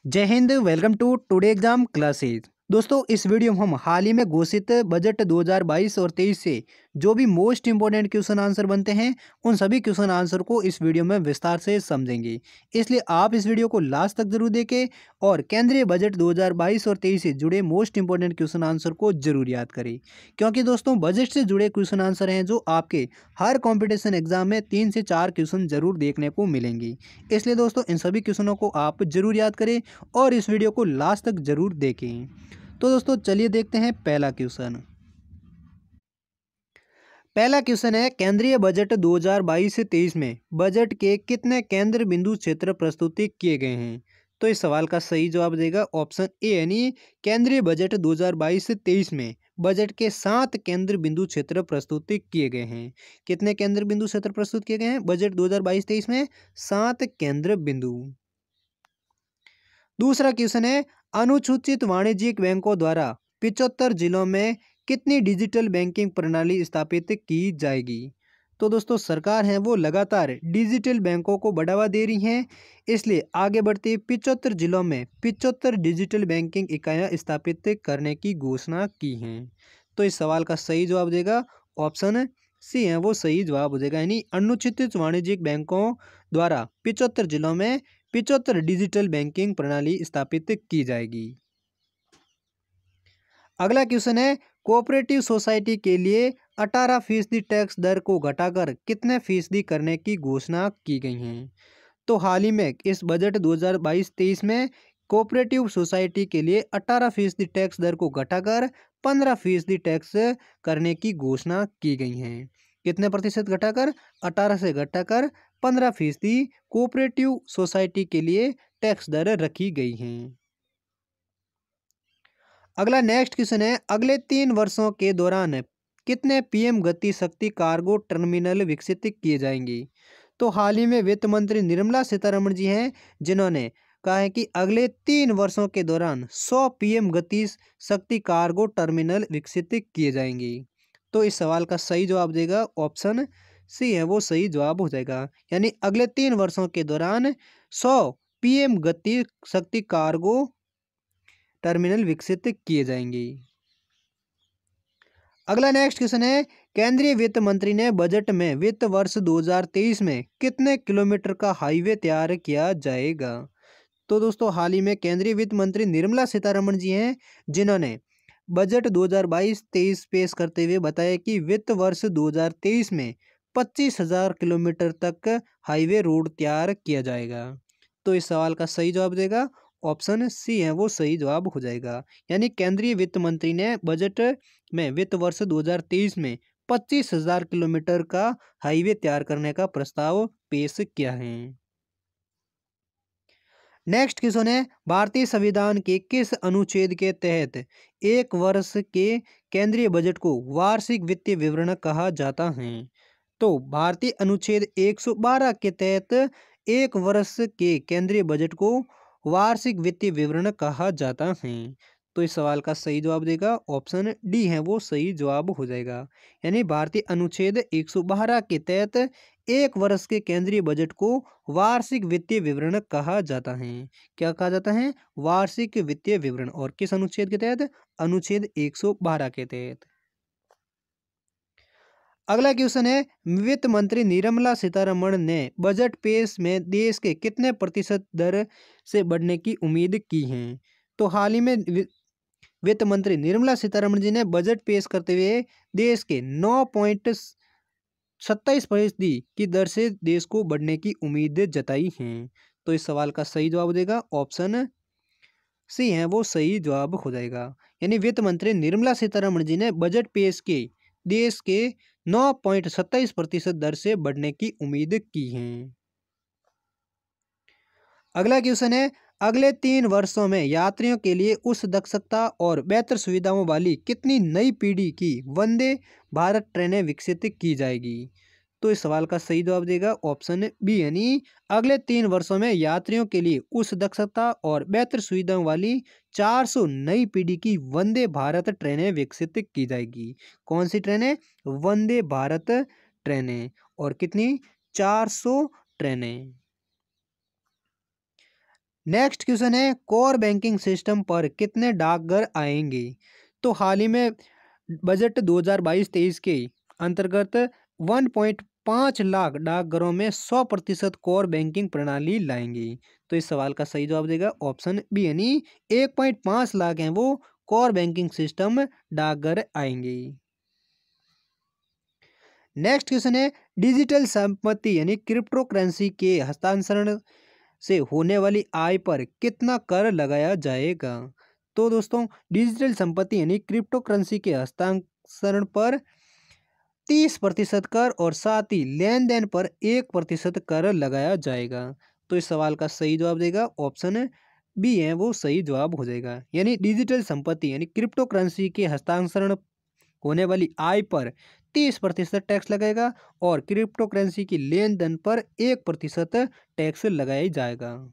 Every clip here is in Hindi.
जय हिंद। Welcome to today exam classes. दोस्तों, इस वीडियो में हम हाल ही में घोषित बजट 2022 और 23 से जो भी मोस्ट इंपोर्टेंट क्वेश्चन आंसर बनते हैं उन सभी क्वेश्चन आंसर को इस वीडियो में विस्तार से समझेंगे। इसलिए आप इस वीडियो को लास्ट तक जरूर देखें और केंद्रीय बजट 2022 और 23 से जुड़े मोस्ट इंपोर्टेंट क्वेश्चन आंसर को जरूर याद करें, क्योंकि दोस्तों बजट से जुड़े क्वेश्चन आंसर हैं जो आपके हर कॉम्पिटिशन एग्जाम में 3 से 4 क्वेश्चन जरूर देखने को मिलेंगे। इसलिए दोस्तों इन सभी क्वेश्चनों को आप जरूर याद करें और इस वीडियो को लास्ट तक जरूर देखें। तो दोस्तों चलिए देखते हैं पहला क्वेश्चन। पहला क्वेश्चन है, केंद्रीय बजट 2022 से 23 में बजट के कितने केंद्र बिंदु क्षेत्र प्रस्तुत किए गए हैं? तो इस सवाल का सही जवाब देगा ऑप्शन ए, यानी केंद्रीय बजट 2022 से 23 में बजट के 7 केंद्र बिंदु क्षेत्र प्रस्तुत किए गए हैं। कितने केंद्र बिंदु क्षेत्र प्रस्तुत किए गए हैं बजट 2022-23 में? 7 केंद्र बिंदु। दूसरा क्वेश्चन है, अनुसूचित वाणिज्यिक बैंकों द्वारा 75 जिलों में कितनी डिजिटल बैंकिंग प्रणाली स्थापित की जाएगी? तो दोस्तों सरकार है वो लगातार डिजिटल बैंकों को बढ़ावा दे रही हैं, इसलिए आगे बढ़ते 75 जिलों में 75 डिजिटल बैंकिंग इकाइयां स्थापित करने की घोषणा की हैं। तो इस सवाल का सही जवाब देगा ऑप्शन सी, है वो सही जवाब हो जाएगा, यानी अनुसूचित वाणिज्यिक बैंकों द्वारा 75 जिलों में 75 डिजिटल बैंकिंग प्रणाली स्थापित की जाएगी। अगला क्वेश्चन है, कोऑपरेटिव सोसाइटी के लिए 18% टैक्स दर को घटाकर कितने फीसदी करने की घोषणा की गई है? तो हाल ही में इस बजट 2022-23 में कोऑपरेटिव सोसाइटी के लिए 18% टैक्स दर को घटाकर 15% टैक्स करने की घोषणा की गई है। कितने प्रतिशत घटाकर? 18 से घटाकर 15% कोऑपरेटिव सोसाइटी के लिए टैक्स दर रखी गई है। अगला नेक्स्ट क्वेश्चन है, अगले 3 वर्षों के दौरान कितने पीएम गति शक्ति कार्गो टर्मिनल विकसित किए जाएंगे? तो हाल ही में वित्त मंत्री निर्मला सीतारमण जी हैं जिन्होंने कहा है कि अगले 3 वर्षों के दौरान 100 पीएम गति शक्ति कार्गो टर्मिनल विकसित किए जाएंगे। तो इस सवाल का सही जवाब देगा ऑप्शन सी, है वो सही जवाब हो जाएगा, यानी अगले 3 वर्षों के दौरान 100 पीएम गति शक्ति कार्गो टर्मिनल विकसित किए जाएंगे। अगला नेक्स्ट क्वेश्चन है, केंद्रीय वित्त मंत्री ने बजट में वित्त वर्ष 2023 में कितने किलोमीटर का हाईवे तैयार किया जाएगा? तो दोस्तों हाल ही में केंद्रीय वित्त मंत्री निर्मला सीतारमण जी हैं जिन्होंने बजट 2022-23 पेश करते हुए बताया कि वित्त वर्ष 2023 में 25,000 किलोमीटर तक हाईवे रोड तैयार किया जाएगा। तो इस सवाल का सही जवाब देगा ऑप्शन सी, है वो सही जवाब हो जाएगा, यानी केंद्रीय वित्त मंत्री ने बजट में वित्त वर्ष 2023 में 25,000 किलोमीटर का हाईवे तैयार करने का प्रस्ताव पेश किया है। नेक्स्ट क्वेश्चन है, भारतीय संविधान के किस अनुच्छेद के तहत एक वर्ष के केंद्रीय बजट को वार्षिक वित्तीय विवरण कहा जाता है? तो भारतीय अनुच्छेद 112 के तहत एक वर्ष के केंद्रीय बजट को वार्षिक वित्तीय विवरण कहा जाता है। तो इस सवाल का सही जवाब देगा ऑप्शन डी, है वो सही जवाब हो जाएगा, यानी भारतीय अनुच्छेद 112 के तहत एक वर्ष के केंद्रीय बजट को वार्षिक वित्तीय विवरण कहा जाता है। क्या कहा जाता है? वार्षिक वित्तीय विवरण। और किस अनुच्छेद के तहत? अनुच्छेद 112 के तहत। अगला क्वेश्चन है, वित्त मंत्री निर्मला सीतारमण ने बजट पेश में देश के कितने प्रतिशत दर से बढ़ने की उम्मीद की है? तो हाल ही में वित्त मंत्री निर्मला सीतारमण जी ने बजट पेश करते हुए देश के 9.27% की दर से देश को बढ़ने की उम्मीद जताई है। तो इस सवाल का सही जवाब देगा ऑप्शन सी, है वो सही जवाब हो जाएगा, यानी वित्त मंत्री निर्मला सीतारमण जी ने बजट पेश के देश के 9.27% दर से बढ़ने की उम्मीद की है। अगला क्वेश्चन है, अगले 3 वर्षों में यात्रियों के लिए उच्च दक्षता और बेहतर सुविधाओं वाली कितनी नई पीढ़ी की वंदे भारत ट्रेनें विकसित की जाएगी? तो इस सवाल का सही जवाब देगा ऑप्शन बी, यानी अगले 3 वर्षों में यात्रियों के लिए उच्च दक्षता और बेहतर सुविधाओं वाली 400 नई पीढ़ी की वंदे भारत ट्रेनें विकसित की जाएगी। कौन सी ट्रेनें? वंदे भारत ट्रेनें। और कितनी? 400 ट्रेनें। नेक्स्ट क्वेश्चन है कोर बैंकिंग सिस्टम पर कितने डाकघर आएंगे। तो हाल ही में बजट 2022-23 के अंतर्गत 1.5 लाख डाकघरों में 100% कोर बैंकिंग प्रणाली लाएंगी। तो इस सवाल का सही जवाब देगा ऑप्शन बी यानी 1.5 लाख हैं वो कोर बैंकिंग सिस्टम डाकघर आएंगे। नेक्स्ट क्वेश्चन है डिजिटल संपत्ति यानी क्रिप्टो करेंसी के हस्तांतरण से होने वाली आय पर कितना कर लगाया जाएगा। तो दोस्तों डिजिटल संपत्ति यानी क्रिप्टो करेंसी के हस्तांतरण पर 30% कर और साथ ही लेन देन पर 1% कर लगाया जाएगा। तो इस सवाल का सही जवाब देगा ऑप्शन बी है वो सही जवाब हो जाएगा। यानी डिजिटल संपत्ति यानी क्रिप्टो करेंसी के हस्तांतरण होने वाली आय पर 30% टैक्स लगेगा और क्रिप्टो करेंसी की लेन देन पर 1% टैक्स लगाया जाएगा।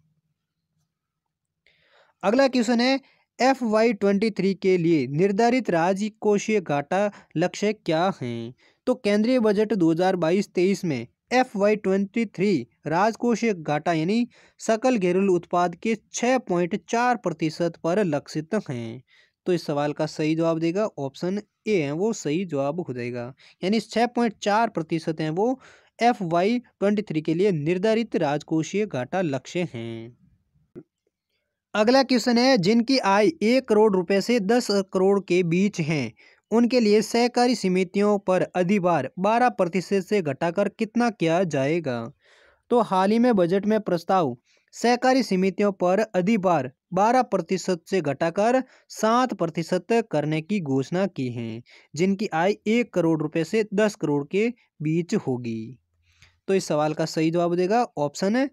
अगला क्वेश्चन है FY23 के लिए निर्धारित राजकोषीय घाटा लक्ष्य क्या हैं। तो केंद्रीय बजट 2022-23 में FY23 राजकोषीय घाटा यानी सकल घरेलू उत्पाद के 6.4% पर लक्षित हैं। तो इस सवाल का सही जवाब देगा ऑप्शन ए है वो सही जवाब हो जाएगा। यानी 6.4% हैं वो FY23 के लिए निर्धारित राजकोषीय घाटा लक्ष्य हैं। अगला क्वेश्चन है जिनकी आय 1 करोड़ रुपए से 10 करोड़ के बीच है उनके लिए सहकारी समितियों पर अधिभार 12% से घटाकर कितना किया जाएगा। तो हाल ही में बजट में प्रस्ताव सहकारी समितियों पर अधिभार 12% से घटाकर 7% करने की घोषणा की है जिनकी आय 1 करोड़ रुपए से 10 करोड़ के बीच होगी। तो इस सवाल का सही जवाब देगा ऑप्शन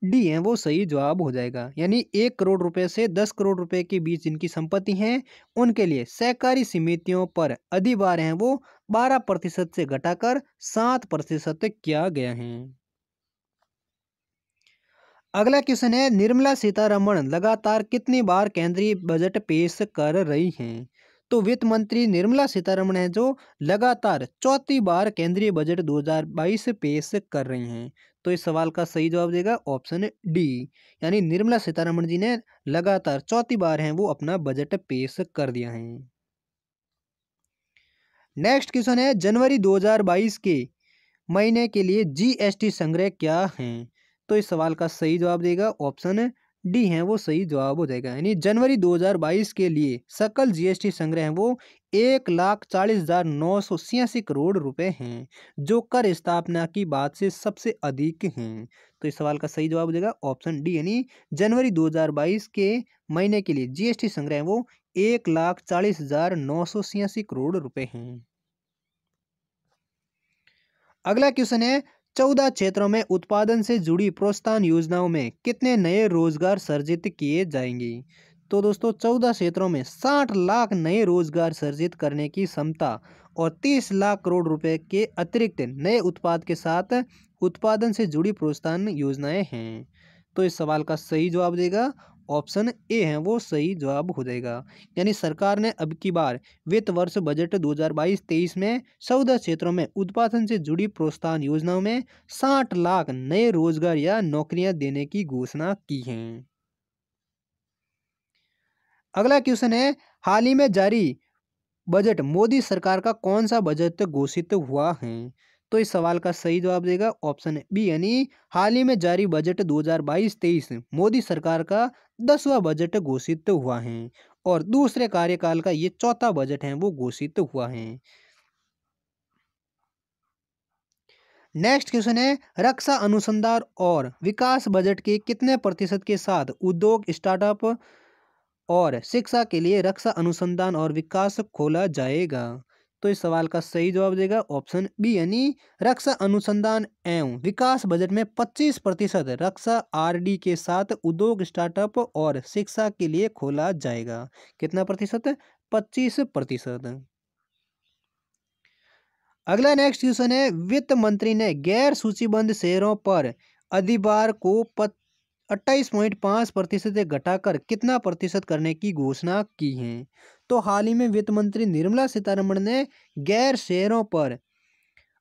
डी है वो सही जवाब हो जाएगा। यानी 1 करोड़ रुपए से 10 करोड़ रुपए के बीच जिनकी संपत्ति है उनके लिए सहकारी समितियों पर अधिभार है वो 12% से घटाकर 7% किया गया है। अगला क्वेश्चन है निर्मला सीतारमण लगातार कितनी बार केंद्रीय बजट पेश कर रही हैं। तो वित्त मंत्री निर्मला सीतारमण है जो लगातार चौथी बार केंद्रीय बजट 2022 पेश कर रही हैं। तो इस सवाल का सही जवाब देगा ऑप्शन डी यानी निर्मला सीतारमण जी ने लगातार चौथी बार है वो अपना बजट पेश कर दिया है। नेक्स्ट क्वेश्चन है जनवरी 2022 के महीने के लिए जीएसटी संग्रह क्या है। तो इस सवाल का सही जवाब देगा ऑप्शन डी है वो सही जवाब हो जाएगा। यानी जनवरी 2022 के लिए सकल जीएसटी संग्रह है वो 1,40,986 करोड़ रुपए हैं जो कर स्थापना की बात से सबसे अधिक हैं। तो इस सवाल का सही जवाब देगा ऑप्शन डी यानी जनवरी 2022 के महीने के लिए जीएसटी संग्रह है वो 1,40,986 करोड़ रुपए हैं। अगला क्वेश्चन है 14 क्षेत्रों में उत्पादन से जुड़ी प्रोत्साहन योजनाओं में कितने नए रोजगार सर्जित किए जाएंगे। तो दोस्तों 14 क्षेत्रों में 60 लाख नए रोजगार सर्जित करने की क्षमता और 30 लाख करोड़ रुपए के अतिरिक्त नए उत्पाद के साथ उत्पादन से जुड़ी प्रोत्साहन योजनाएं हैं। तो इस सवाल का सही जवाब देगा ऑप्शन ए है वो सही जवाब हो जाएगा। यानी सरकार ने अब की बार वित्त वर्ष बजट 2022-23 में 14 क्षेत्रों में उत्पादन से जुड़ी प्रोत्साहन योजनाओं में 60 लाख नए रोजगार या नौकरियां देने की घोषणा की है। अगला क्वेश्चन है हाल ही में जारी बजट मोदी सरकार का कौन सा बजट घोषित हुआ है। तो इस सवाल का सही जवाब देगा ऑप्शन बी यानी हाल ही में जारी बजट 2022-23 मोदी सरकार का 10वां बजट घोषित हुआ है और दूसरे कार्यकाल का ये चौथा बजट है वो घोषित हुआ है। नेक्स्ट क्वेश्चन है रक्षा अनुसंधान और विकास बजट के कितने प्रतिशत के साथ उद्योग स्टार्टअप और शिक्षा के लिए रक्षा अनुसंधान और विकास खोला जाएगा। तो इस सवाल का सही जवाब देगा ऑप्शन बी यानी रक्षा अनुसंधान एवं विकास बजट में 25% रक्षा आरडी के साथ उद्योग स्टार्टअप और शिक्षा के लिए खोला जाएगा। कितना प्रतिशत 25%। अगला नेक्स्ट क्वेश्चन है वित्त मंत्री ने गैर सूचीबद्ध शेयरों पर अधिभार को 28.5% से घटाकर कितना प्रतिशत करने की घोषणा की है। तो हाल ही में वित्त मंत्री निर्मला सीतारमण ने गैर शेयरों पर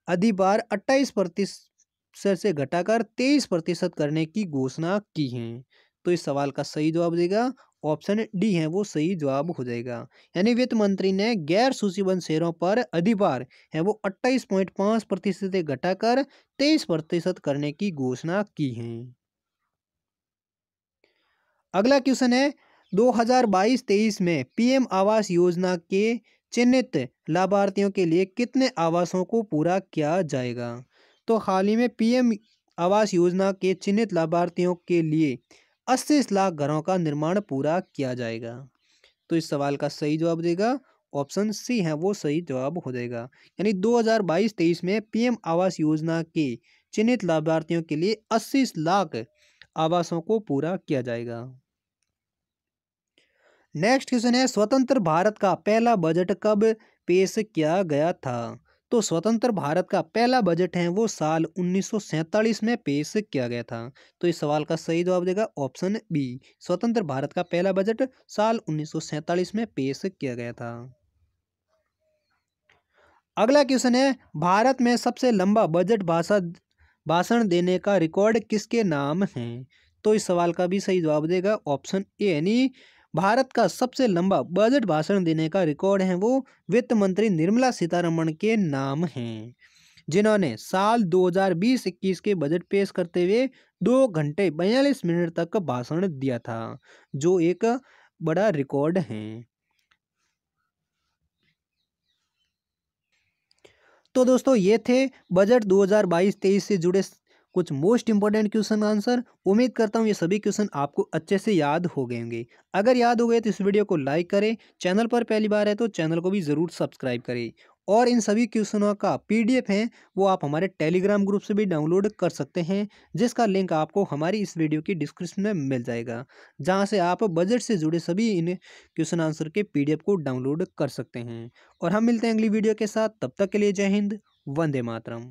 अधिभार 28% से घटाकर 23% करने की घोषणा की है। तो इस सवाल का सही जवाब देगा ऑप्शन डी है वो सही जवाब हो जाएगा। यानी वित्त मंत्री ने गैर सूचीबद्ध शेयरों पर अधिभार है वो 28.5% से घटाकर 23% करने की घोषणा की है। अगला क्वेश्चन है 2022-23 में पीएम आवास योजना के चिन्हित लाभार्थियों के लिए कितने आवासों को पूरा किया जाएगा। तो हाल ही में पीएम आवास योजना के चिन्हित लाभार्थियों के लिए 80 लाख घरों का निर्माण पूरा किया जाएगा। तो इस सवाल का सही जवाब देगा ऑप्शन सी है वो सही जवाब हो जाएगा। यानी 2022-23 में पीएम आवास योजना के चिन्हित लाभार्थियों के लिए 80 लाख आवासों को पूरा किया जाएगा। नेक्स्ट क्वेश्चन है स्वतंत्र भारत का पहला बजट कब पेश किया गया था। तो स्वतंत्र भारत का पहला बजट है वो साल 1947 में पेश किया गया था। तो इस सवाल का सही जवाब देगा ऑप्शन बी, स्वतंत्र भारत का पहला बजट साल 1947 में पेश किया गया था। अगला क्वेश्चन है भारत में सबसे लंबा बजट भाषण देने का रिकॉर्ड किसके नाम है। तो इस सवाल का भी सही जवाब देगा ऑप्शन ए, यानी भारत का सबसे लंबा बजट भाषण देने का रिकॉर्ड है वो वित्त मंत्री निर्मला सीतारमण के नाम हैं, जिन्होंने साल 2020-21 के बजट पेश करते हुए 2 घंटे 42 मिनट तक भाषण दिया था, जो एक बड़ा रिकॉर्ड है। तो दोस्तों ये थे बजट 2022-23 से जुड़े कुछ मोस्ट इंपॉर्टेंट क्वेश्चन आंसर। उम्मीद करता हूँ ये सभी क्वेश्चन आपको अच्छे से याद हो गए होंगे। अगर याद हो गए तो इस वीडियो को लाइक करें, चैनल पर पहली बार है तो चैनल को भी ज़रूर सब्सक्राइब करें। और इन सभी क्वेश्चनों का पीडीएफ है वो आप हमारे टेलीग्राम ग्रुप से भी डाउनलोड कर सकते हैं, जिसका लिंक आपको हमारी इस वीडियो की डिस्क्रिप्शन में मिल जाएगा, जहाँ से आप बजट से जुड़े सभी इन क्वेश्चन आंसर के पीडीएफ को डाउनलोड कर सकते हैं। और हम मिलते हैं अगली वीडियो के साथ, तब तक के लिए जय हिंद, वंदे मातरम।